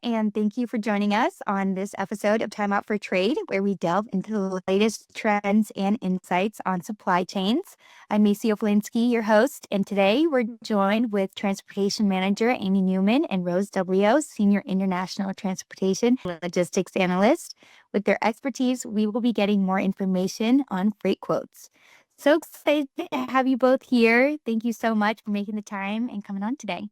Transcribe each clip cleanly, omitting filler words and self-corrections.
and thank you for joining us on this episode of Time Out for Trade, where we delve into the latest trends and insights on supply chains. I'm Macie Opalinski, your host, and today we're joined with Transportation Manager Amy Newman and Rose W., Senior International Transportation Logistics Analyst. With their expertise, we will be getting more information on freight quotes. So excited to have you both here. Thank you so much for making the time and coming on today.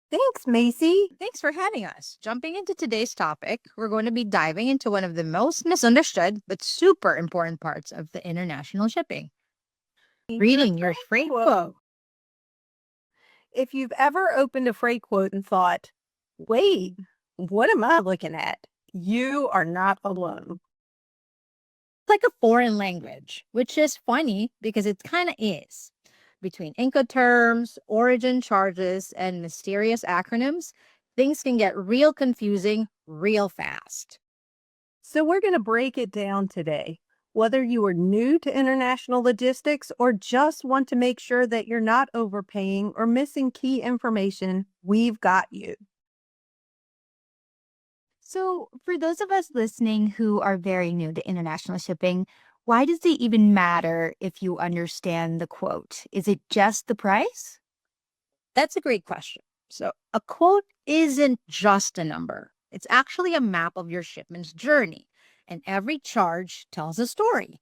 Thanks, Macie. Thanks for having us. Jumping into today's topic, we're going to be diving into one of the most misunderstood but super important parts of the international shipping. Reading your freight quote. If you've ever opened a freight quote and thought, wait, what am I looking at? You are not alone. It's like a foreign language, which is funny because it kind of is. Between Incoterms, origin charges, and mysterious acronyms, things can get real confusing real fast. So we're going to break it down today. Whether you are new to international logistics or just want to make sure that you're not overpaying or missing key information, we've got you. So, for those of us listening who are very new to international shipping, why does it even matter if you understand the quote? Is it just the price? That's a great question. So, a quote isn't just a number. It's actually a map of your shipment's journey, and every charge tells a story.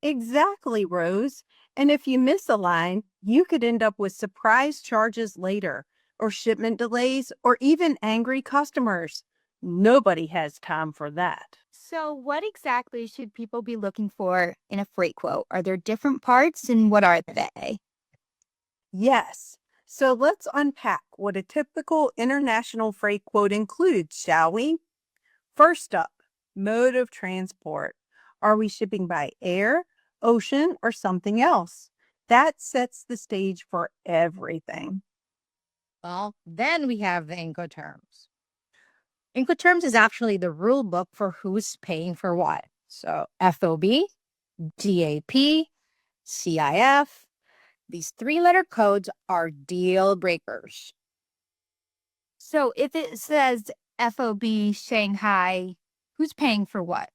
Exactly, Rose. And if you miss a line, you could end up with surprise charges later, or shipment delays, or even angry customers. Nobody has time for that. So, what exactly should people be looking for in a freight quote? Are there different parts, and what are they? Yes. So let's unpack what a typical international freight quote includes, shall we? First up, mode of transport. Are we shipping by air, ocean, or something else? That sets the stage for everything. Well, then we have the Incoterms. Incoterms is actually the rule book for who's paying for what. So FOB, DAP, CIF, these three-letter codes are deal breakers. So, if it says FOB Shanghai, who's paying for what?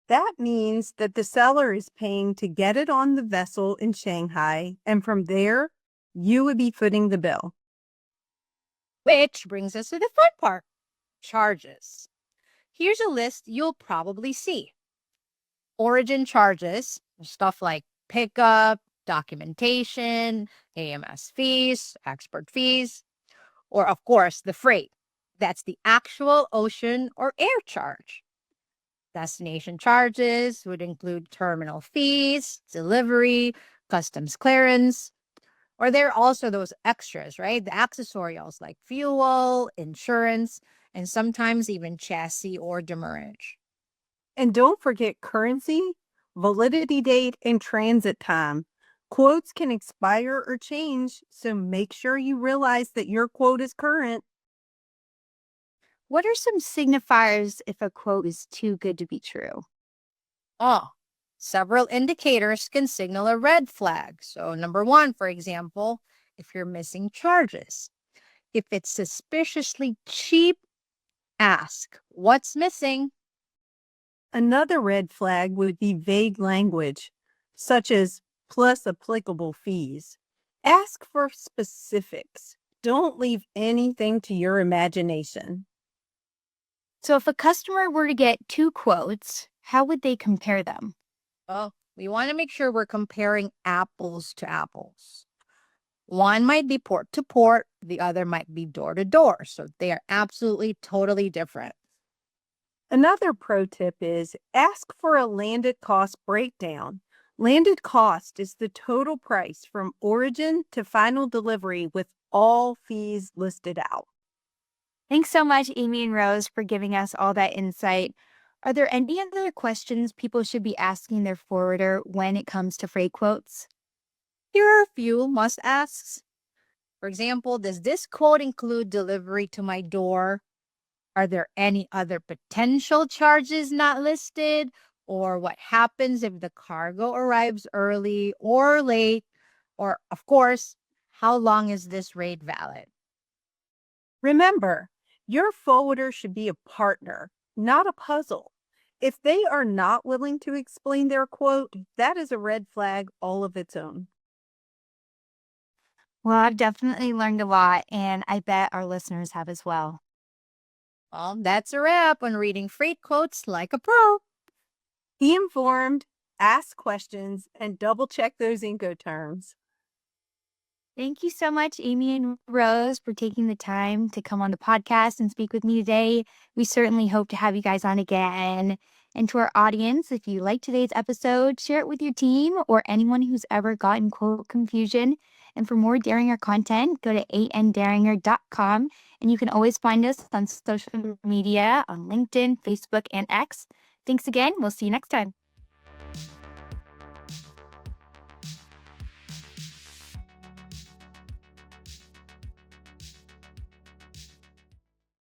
That means that the seller is paying to get it on the vessel in Shanghai, and from there, you would be footing the bill. Which brings us to the fun part, charges. Here's a list you'll probably see. Origin charges, stuff like pickup, documentation, AMS fees, export fees, or of course, the freight. That's the actual ocean or air charge. Destination charges would include terminal fees, delivery, customs clearance, or there are also those extras, right? The accessorials like fuel, insurance, and sometimes even chassis or demurrage. And don't forget currency, validity date, and transit time. Quotes can expire or change, so make sure you realize that your quote is current. What are some signifiers if a quote is too good to be true? Oh, several indicators can signal a red flag. So, number one, for example, if you're missing charges. If it's suspiciously cheap, ask, what's missing? Another red flag would be vague language, such as plus applicable fees. Ask for specifics. Don't leave anything to your imagination. So, if a customer were to get two quotes, how would they compare them? Well, we want to make sure we're comparing apples to apples. One might be port to port, the other might be door to door. So they are absolutely totally different. Another pro tip is ask for a landed cost breakdown. Landed cost is the total price from origin to final delivery with all fees listed out. Thanks so much, Amy and Rose, for giving us all that insight. Are there any other questions people should be asking their forwarder when it comes to freight quotes? Here are a few must asks. For example, does this quote include delivery to my door? Are there any other potential charges not listed? Or what happens if the cargo arrives early or late? Or, of course, how long is this rate valid? Remember, Your forwarder should be a partner, not a puzzle. If they are not willing to explain their quote, that is a red flag all of its own. Well, I've definitely learned a lot, and I bet our listeners have as well. Well, that's a wrap on reading freight quotes like a pro. Be informed, ask questions, and double check those Incoterms. Thank you so much, Amy and Rose, for taking the time to come on the podcast and speak with me today. We certainly hope to have you guys on again. And to our audience, if you like today's episode, share it with your team or anyone who's ever gotten quote confusion. And for more Deringer content, go to anderinger.com. And you can always find us on social media on LinkedIn, Facebook, and X. Thanks again. We'll see you next time.